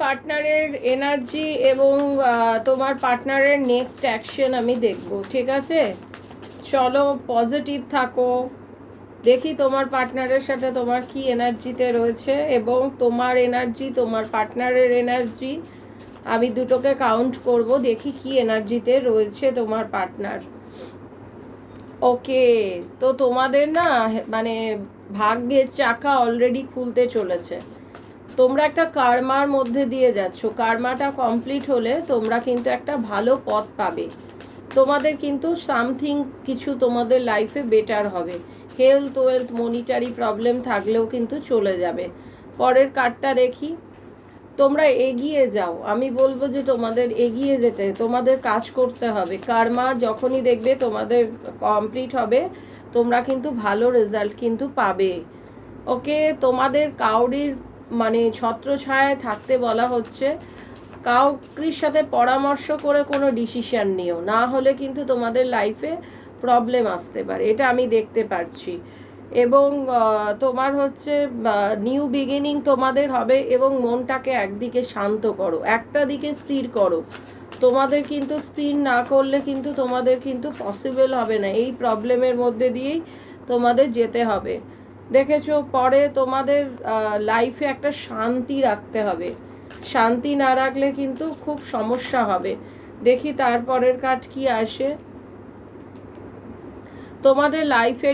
পার্টনারের এনার্জি এবং তোমার পার্টনারের নেক্সট অ্যাকশন আমি দেখব, ঠিক আছে? চলো পজিটিভ থাকো, দেখি তোমার পার্টনারের সাথে তোমার কি এনার্জিতে রয়েছে এবং তোমার এনার্জি তোমার পার্টনারের এনার্জি আমি দুটোকে কাউন্ট করব, দেখি কি এনার্জিতে রয়েছে তোমার পার্টনার। ওকে, তো তোমাদের না মানে ভাগ্যের চাকা অলরেডি খুলতে চলেছে। তোমরা একটা কার্মার মধ্যে দিয়ে যাচ্ছ, কার্মাটা কমপ্লিট হলে তোমরা কিন্তু একটা ভালো পথ পাবে। তোমাদের কিন্তু সামথিং কিছু তোমাদের লাইফে বেটার হবে। হেলথ ওয়েলথ মনিটারি প্রবলেম থাকলেও কিন্তু চলে যাবে। পরের কার্ডটা দেখি। তোমরা এগিয়ে যাও, আমি বলবো যে তোমাদের এগিয়ে যেতে, তোমাদের কাজ করতে হবে। কার্মা যখনই দেখবে তোমাদের কমপ্লিট হবে, তোমরা কিন্তু ভালো রেজাল্ট কিন্তু পাবে। ওকে, তোমাদের কাউরির মানে ছত্রছায়ায় থাকতে বলা হচ্ছে। কাউরির সাথে পরামর্শ করে কোনো ডিসিশন নিও, না হলে কিন্তু তোমাদের লাইফে প্রবলেম আসতে পারে, এটা আমি দেখতে পাচ্ছি। এবং তোমার হচ্ছে নিউ বিগিনিং তোমাদের হবে এবং মনটাকে একদিকে শান্ত করো, একটা দিকে স্থির করো। তোমাদের কিন্তু স্থির না করলে কিন্তু তোমাদের কিন্তু পসিবল হবে না, এই প্রবলেমের মধ্যে দিয়েই তোমাদের যেতে হবে। দেখেছো, পরে তোমাদের লাইফে একটা শান্তি রাখতে হবে, শান্তি না রাখলে কিন্তু খুব সমস্যা হবে। দেখি তারপরের কাজ কি আসে। তোমাদের লাইফে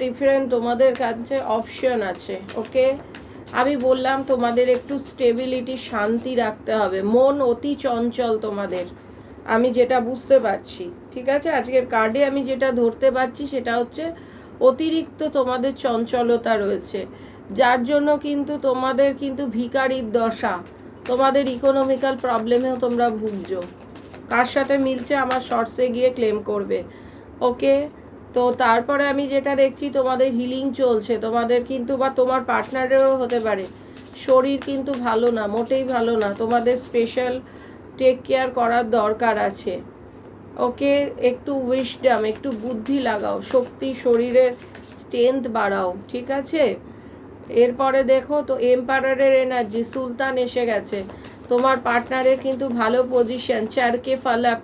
ডিফারেন্ট তোমাদের কাছে অপশন আছে। ওকে, আমি বললাম তোমাদের একটু স্টেবিলিটি শান্তি রাখতে হবে, মন অতি চঞ্চল তোমাদের, আমি যেটা বুঝতে পারছি। ঠিক আছে, আজকের কার্ডে আমি যেটা ধরতে পারছি সেটা হচ্ছে অতিরিক্ত তোমাদের চঞ্চলতা রয়েছে, যার জন্য কিন্তু তোমাদের কিন্তু ভিখারির দশা, তোমাদের ইকোনমিক্যাল প্রবলেমেও তোমরা ভুগছো। কার সাথে মিলছে আমার শর্টসে গিয়ে ক্লেম করবে। ওকে, তো তারপরে আমি যেটা দেখছি তোমাদের হিলিং চলছে, তোমাদের কিন্তু বা তোমার পার্টনারেরও হতে পারে শরীর কিন্তু ভালো না, মোটেই ভালো না, তোমাদের স্পেশাল টেক কেয়ার করার দরকার আছে। ওকে, একটু উইশডম, একটু বুদ্ধি লাগাও, শক্তি শরীরের স্ট্রেংথ বাড়াও, ঠিক আছে? এরপরে দেখো তো এম্পায়ারের এনার্জি, সুলতান এসে গেছে। তোমার পার্টনারের কিন্তু ভালো position, চারকে Falaq,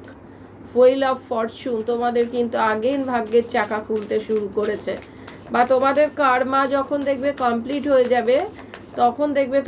wheel of Fortune, তোমাদের কিন্তু আগেন ভাগ্যের চাকা খুলতে শুরু করেছে। বা তোমাদের কার্মা যখন দেখবে কমপ্লিট হয়ে যাবে, তখন দেখবে